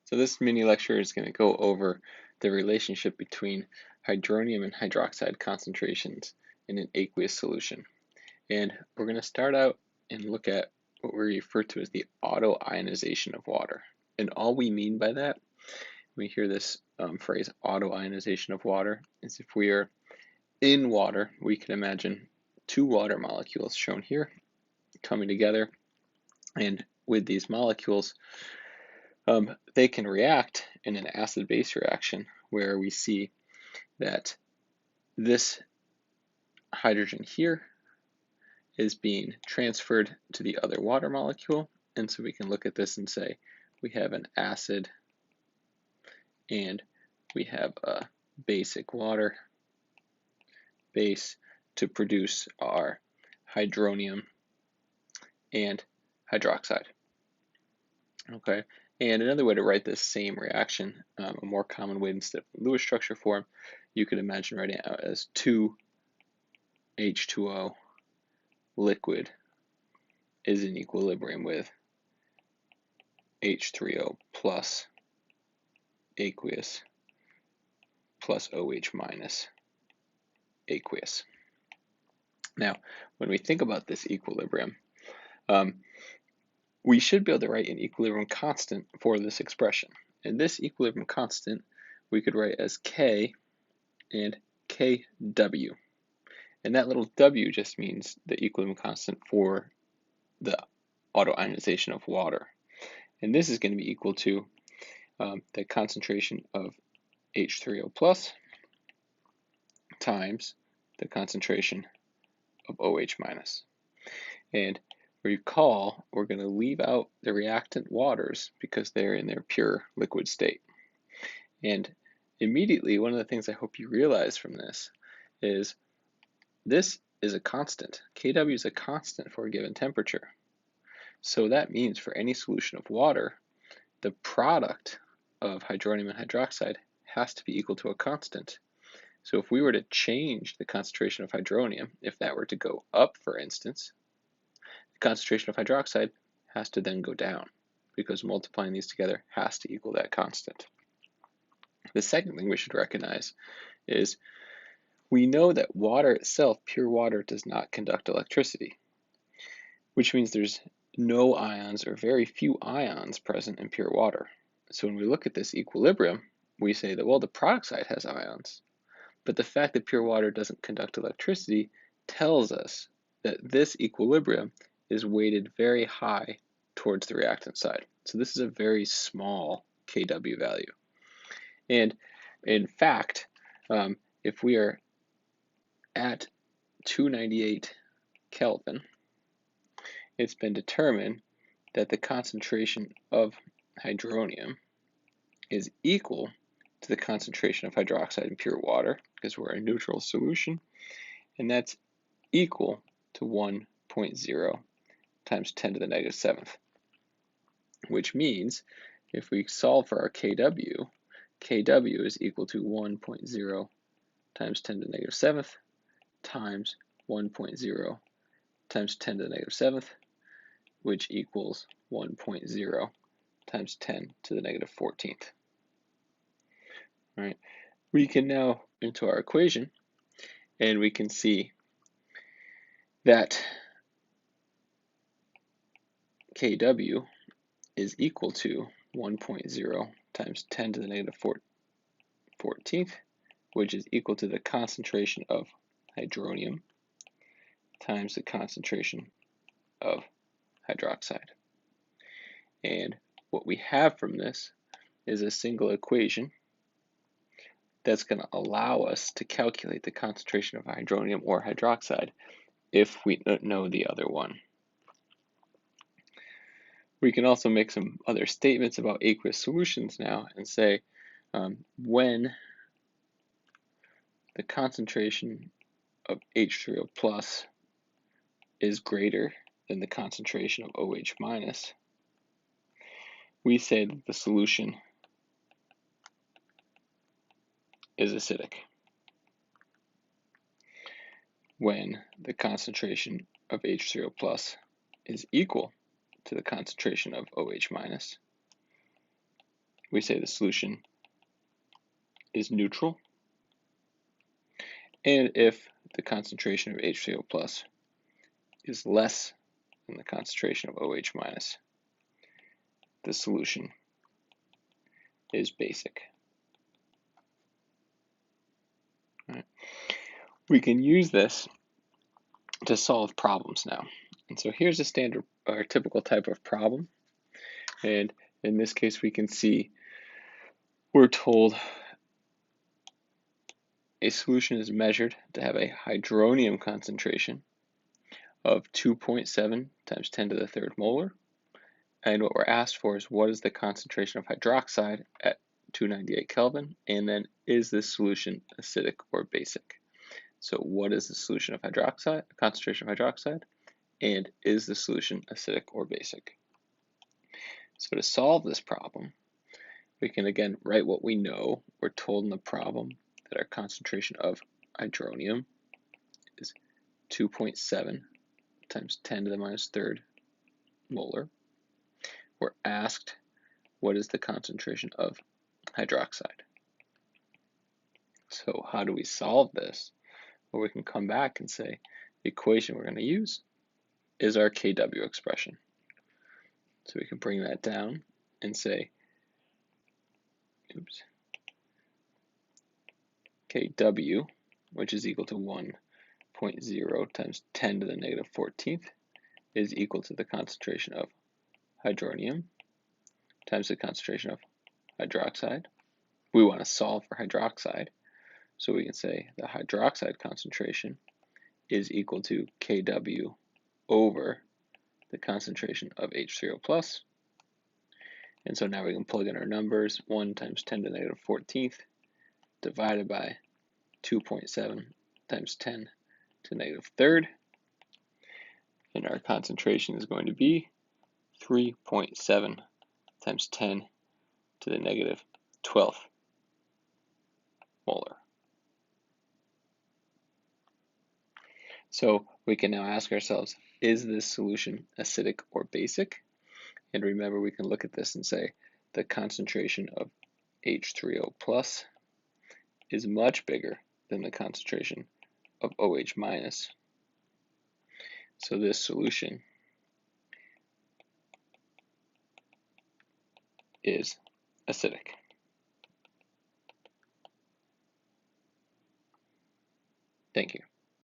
So this mini lecture is going to go over the relationship between hydronium and hydroxide concentrations in an aqueous solution. And we're going to start out and look at what we refer to as the autoionization of water. And all we mean by that, we hear this phrase autoionization of water, is if we are in water, we can imagine two water molecules shown here coming together, and with these molecules, they can react in an acid-base reaction where we see that this hydrogen here is being transferred to the other water molecule. And so we can look at this and say we have an acid and we have a basic water base to produce our hydronium and hydroxide. Okay, and another way to write this same reaction, a more common way instead of Lewis structure form, you could imagine writing it out as 2H2O liquid is in equilibrium with H3O plus aqueous plus OH minus aqueous. Now, when we think about this equilibrium, we should be able to write an equilibrium constant for this expression. And this equilibrium constant we could write as K and Kw. And that little W just means the equilibrium constant for the autoionization of water. And this is going to be equal to the concentration of H3O plus times the concentration of OH minus. And recall, we're going to leave out the reactant waters because they're in their pure liquid state. And immediately, one of the things I hope you realize from this is a constant. Kw is a constant for a given temperature. So that means for any solution of water, the product of hydronium and hydroxide has to be equal to a constant. So if we were to change the concentration of hydronium, if that were to go up, for instance, the concentration of hydroxide has to then go down because multiplying these together has to equal that constant. The second thing we should recognize is we know that water itself, pure water, does not conduct electricity, which means there's no ions or very few ions present in pure water. So when we look at this equilibrium, we say that, well, the product side has ions, but the fact that pure water doesn't conduct electricity tells us that this equilibrium is weighted very high towards the reactant side. So this is a very small Kw value. And in fact, if we are at 298 Kelvin, it's been determined that the concentration of hydronium is equal to the concentration of hydroxide in pure water because we're a neutral solution, and that's equal to 1.0 times 10 to the negative 7th, which means if we solve for our Kw, Kw is equal to 1.0 times 10 to the negative 7th times 1.0 times 10 to the negative 7th, which equals 1.0 times 10 to the negative 14th. All right, we can now into our equation, and we can see that Kw is equal to 1.0 times 10 to the negative 14th, which is equal to the concentration of hydronium times the concentration of hydroxide. And what we have from this is a single equation that's going to allow us to calculate the concentration of hydronium or hydroxide if we know the other one. We can also make some other statements about aqueous solutions now and say when the concentration of H3O plus is greater than the concentration of OH minus, we say that the solution is acidic. When the concentration of H3O plus is equal to the concentration of OH minus, we say the solution is neutral. And if the concentration of H3O plus is less than the concentration of OH minus, the solution is basic. Right. We can use this to solve problems now. And so here's a standard or typical type of problem. And in this case, we can see we're told a solution is measured to have a hydronium concentration of 2.7 times 10 to the third molar. And what we're asked for is what is the concentration of hydroxide at 298 Kelvin, and then is this solution acidic or basic? So what is the solution of hydroxide, concentration of hydroxide, and is the solution acidic or basic? So to solve this problem, we can again write what we know. We're told in the problem that our concentration of hydronium is 2.7 times 10 to the minus third molar. We're asked what is the concentration of hydroxide. So how do we solve this? Well, we can come back and say the equation we're going to use is our Kw expression. So we can bring that down and say, Kw, which is equal to 1.0 times 10 to the negative 14th, is equal to the concentration of hydronium times the concentration of hydroxide. We want to solve for hydroxide, so we can say the hydroxide concentration is equal to Kw over the concentration of H3O plus. And so now we can plug in our numbers. 1 times 10 to the negative 14th divided by 2.7 times 10 to the negative third. And our concentration is going to be 3.7 times 10 to the negative 12th molar. So we can now ask ourselves, is this solution acidic or basic? And remember, we can look at this and say the concentration of H3O plus is much bigger than the concentration of OH minus. So this solution is acidic. Thank you.